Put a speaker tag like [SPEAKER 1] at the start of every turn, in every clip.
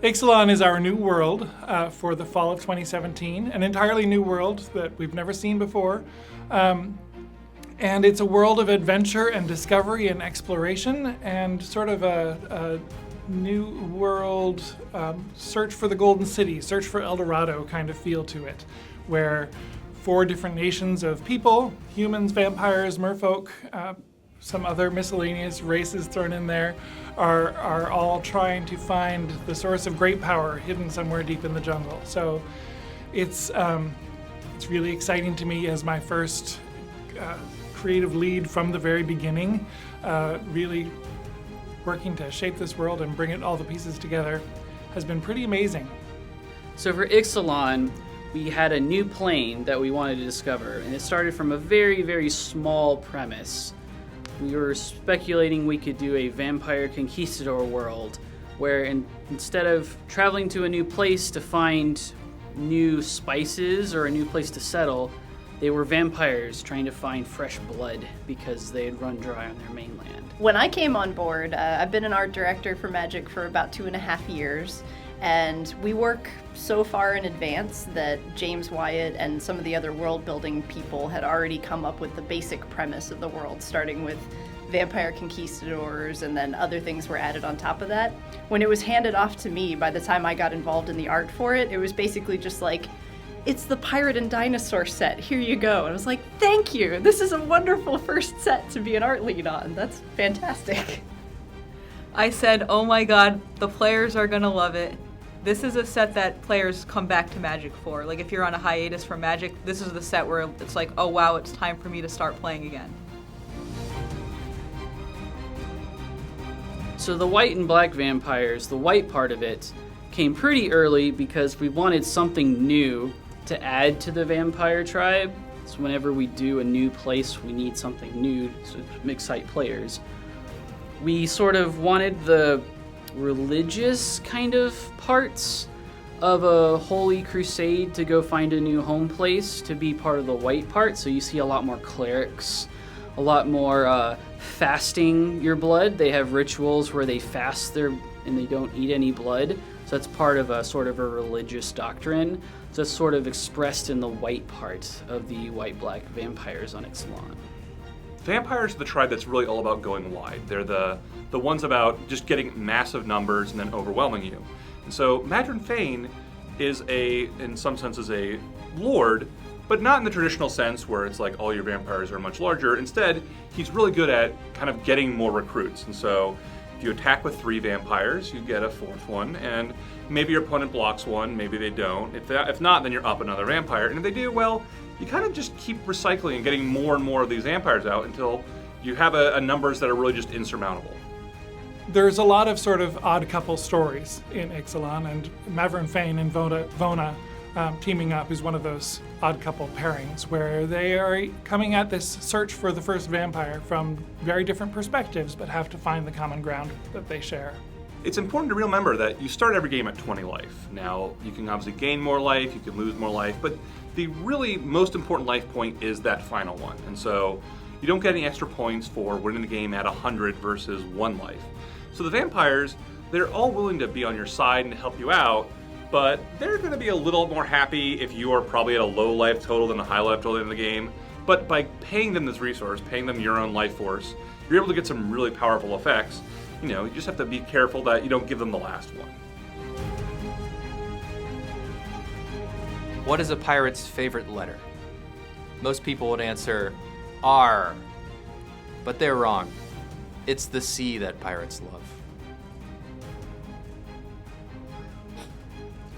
[SPEAKER 1] Ixalan is our new world for the fall of 2017, an entirely new world that we've never seen before. And it's a world of adventure and discovery and exploration and sort of a new world search for the Golden City, search for El Dorado kind of feel to it, where 4 different nations of people, humans, vampires, merfolk, some other miscellaneous races thrown in there, are all trying to find the source of great power hidden somewhere deep in the jungle. So it's really exciting to me as my first creative lead from the very beginning, really working to shape this world and bring it all the pieces together has been pretty amazing.
[SPEAKER 2] So for Ixalan, we had a new plane that we wanted to discover, and it started from a very, very small premise. We were speculating we could do a vampire conquistador world, where instead of traveling to a new place to find new spices or a new place to settle, they were vampires trying to find fresh blood because they had run dry on their mainland.
[SPEAKER 3] When I came on board, I've been an art director for Magic for about 2.5 years, and we work so far in advance that James Wyatt and some of the other world-building people had already come up with the basic premise of the world, starting with vampire conquistadors, and then other things were added on top of that. When it was handed off to me, by the time I got involved in the art for it, it was basically just like, it's the pirate and dinosaur set, here you go. And I was like, thank you, this is a wonderful first set to be an art lead on. That's fantastic.
[SPEAKER 4] I said, oh my god, the players are gonna love it. This is a set that players come back to Magic for. Like if you're on a hiatus from Magic, this is the set where it's like, oh wow, it's time for me to start playing again.
[SPEAKER 2] So the white and black vampires, the white part of it, came pretty early because we wanted something new to add to the vampire tribe. So whenever we do a new place, we need something new to excite players. We sort of wanted the religious kind of parts of a holy crusade to go find a new home place to be part of the white part. So you see a lot more clerics, a lot more fasting your blood. They have rituals where they fast and they don't eat any blood. So that's part of a sort of a religious doctrine. So it's sort of expressed in the white part of the white-black vampires on Ixalan.
[SPEAKER 5] Vampires are the tribe that's really all about going wide. They're the ones about just getting massive numbers and then overwhelming you. And so Madron Fane is in some senses a lord, but not in the traditional sense where it's like all your vampires are much larger. Instead, he's really good at kind of getting more recruits. And so if you attack with 3 vampires, you get a 4th one, and maybe your opponent blocks one, maybe they don't. If not, then you're up another vampire. And if they do, well, you kind of just keep recycling and getting more and more of these vampires out until you have a numbers that are really just insurmountable.
[SPEAKER 1] There's a lot of sort of odd couple stories in Ixalan, and Madron Fane and Vona teaming up is one of those odd couple pairings where they are coming at this search for the first vampire from very different perspectives, but have to find the common ground that they share.
[SPEAKER 5] It's important to remember that you start every game at 20 life. Now, you can obviously gain more life, you can lose more life, but the really most important life point is that final one. And so you don't get any extra points for winning the game at 100 versus 1 life. So the vampires, they're all willing to be on your side and to help you out, but they're going to be a little more happy if you are probably at a low life total than a high life total in the game. But by paying them this resource, paying them your own life force, you're able to get some really powerful effects. You just have to be careful that you don't give them the last one.
[SPEAKER 6] What is a pirate's favorite letter? Most people would answer R, but they're wrong. It's the C that pirates love.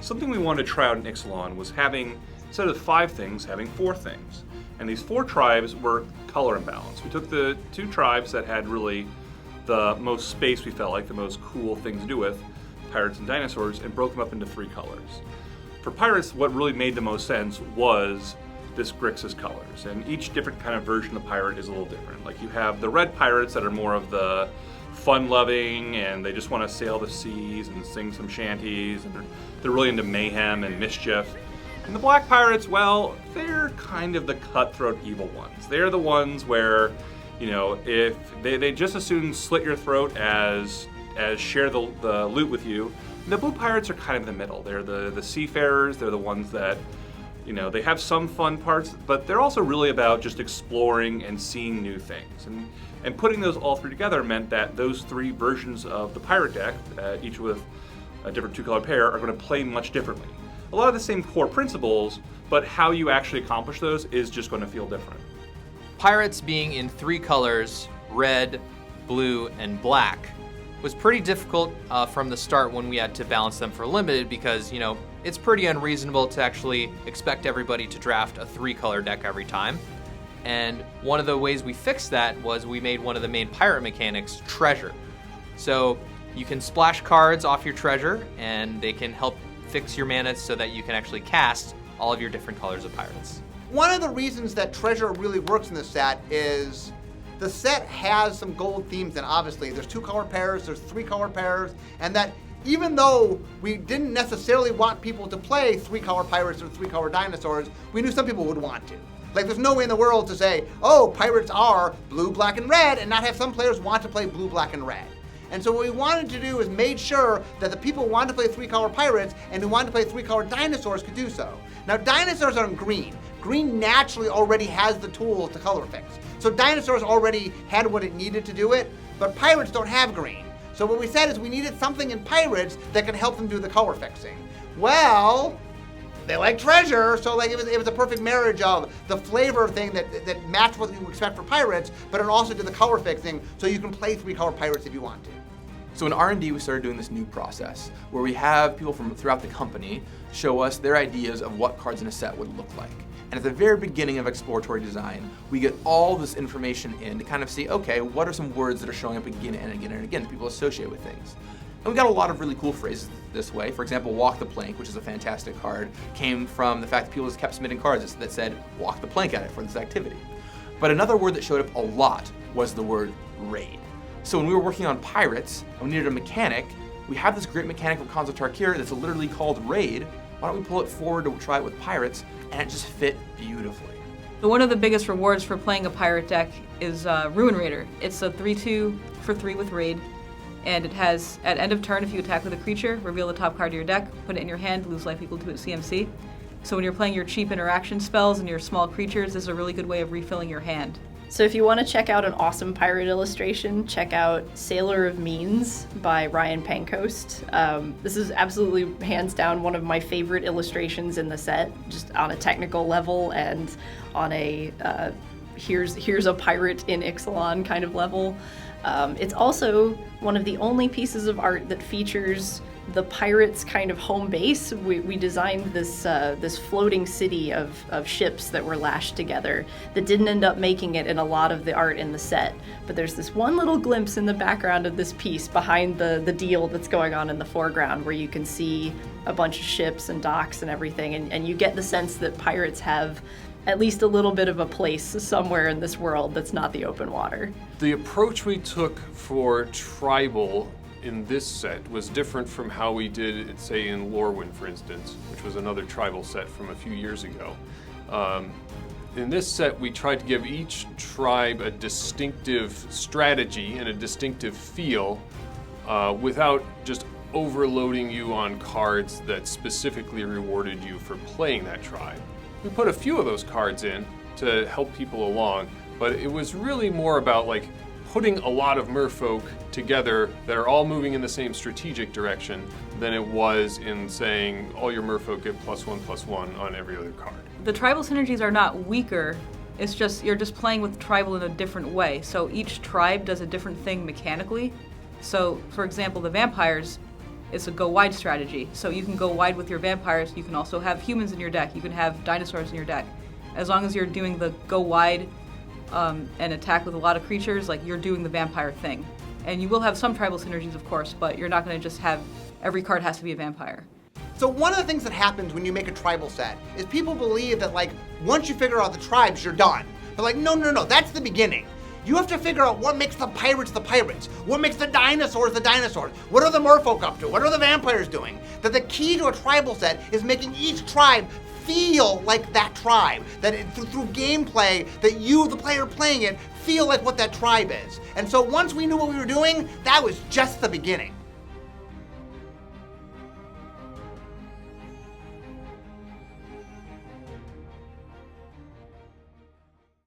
[SPEAKER 5] Something we wanted to try out in Ixalan was having, instead of 5 things, having 4 things. And these 4 tribes were color imbalanced. We took the 2 tribes that had really the most space we felt like, the most cool things to do with, pirates and dinosaurs, and broke them up into 3 colors. For pirates, what really made the most sense was this Grixis colors, and each different kind of version of pirate is a little different. Like you have the red pirates that are more of the fun-loving, and they just want to sail the seas and sing some shanties, and they're really into mayhem and mischief. And the black pirates, well, they're kind of the cutthroat evil ones. They're the ones where, if they just as soon slit your throat as as share the loot with you. And the blue pirates are kind of in the middle. They're the seafarers. They're the ones that, they have some fun parts, but they're also really about just exploring and seeing new things. And putting those all three together meant that those three versions of the pirate deck, each with a different two-color pair, are going to play much differently. A lot of the same core principles, but how you actually accomplish those is just going to feel different.
[SPEAKER 6] Pirates being in 3 colors, red, blue, and black, was pretty difficult from the start when we had to balance them for limited because, it's pretty unreasonable to actually expect everybody to draft a 3-color deck every time. And one of the ways we fixed that was we made one of the main pirate mechanics treasure. So you can splash cards off your treasure and they can help fix your mana so that you can actually cast all of your different colors of pirates.
[SPEAKER 7] One of the reasons that treasure really works in this set is the set has some gold themes, and obviously there's 2-color pairs, there's 3-color pairs, and that even though we didn't necessarily want people to play 3-color pirates or 3-color dinosaurs, we knew some people would want to. Like, there's no way in the world to say, oh, pirates are blue, black, and red, and not have some players want to play blue, black, and red. And so what we wanted to do is made sure that the people who wanted to play 3-color pirates and who wanted to play 3-color dinosaurs could do so. Now, dinosaurs are in green. Green naturally already has the tools to color fix. So dinosaurs already had what it needed to do it, but pirates don't have green. So what we said is we needed something in pirates that could help them do the color fixing. Well, they like treasure, so it was a perfect marriage of the flavor thing that matched what you expect for pirates, but it also did the color fixing, so you can play 3-color pirates if you want to.
[SPEAKER 8] So in R&D, we started doing this new process where we have people from throughout the company show us their ideas of what cards in a set would look like. And at the very beginning of exploratory design, we get all this information in to kind of see, okay, what are some words that are showing up again and again and again that people associate with things? And we got a lot of really cool phrases this way. For example, walk the plank, which is a fantastic card, came from the fact that people just kept submitting cards that said, walk the plank at it for this activity. But another word that showed up a lot was the word raid. So when we were working on pirates and we needed a mechanic, we have this great mechanic from Khans of Tarkir that's literally called raid. Why don't we pull it forward to try it with pirates? And it just fit beautifully.
[SPEAKER 4] One of the biggest rewards for playing a pirate deck is Ruin Raider. It's a 3/2 for 3 with raid. And it has, at end of turn, if you attack with a creature, reveal the top card of your deck, put it in your hand, lose life equal to its CMC. So when you're playing your cheap interaction spells and your small creatures, this is a really good way of refilling your hand.
[SPEAKER 3] So if you want to check out an awesome pirate illustration, check out Sailor of Means by Ryan Pancoast. This is absolutely, hands down, one of my favorite illustrations in the set, just on a technical level and on a here's a pirate in Ixalan kind of level. It's also one of the only pieces of art that features the pirates' kind of home base. We designed this floating city of ships that were lashed together that didn't end up making it in a lot of the art in the set. But there's this one little glimpse in the background of this piece behind the deal that's going on in the foreground where you can see a bunch of ships and docks and everything, and you get the sense that pirates have at least a little bit of a place somewhere in this world that's not the open water.
[SPEAKER 9] The approach we took for tribal in this set was different from how we did it, say, in Lorwyn, for instance, which was another tribal set from a few years ago. In this set, we tried to give each tribe a distinctive strategy and a distinctive feel without just overloading you on cards that specifically rewarded you for playing that tribe. We put a few of those cards in to help people along, but it was really more about putting a lot of merfolk together that are all moving in the same strategic direction than it was in saying all your merfolk get +1/+1 on every other card.
[SPEAKER 4] The tribal synergies are not weaker, it's just you're just playing with tribal in a different way. So each tribe does a different thing mechanically. So for example, the vampires, it's a go wide strategy. So you can go wide with your vampires, you can also have humans in your deck, you can have dinosaurs in your deck. As long as you're doing the go wide and attack with a lot of creatures, you're doing the vampire thing. And you will have some tribal synergies, of course, but you're not going to just have every card has to be a vampire.
[SPEAKER 7] So one of the things that happens when you make a tribal set is people believe that once you figure out the tribes, you're done. But no, that's the beginning. You have to figure out what makes the pirates, what makes the dinosaurs, what are the merfolk up to, what are the vampires doing. That the key to a tribal set is making each tribe feel like that tribe, that through gameplay, that you, the player playing it, feel like what that tribe is. And so once we knew what we were doing, that was just the beginning.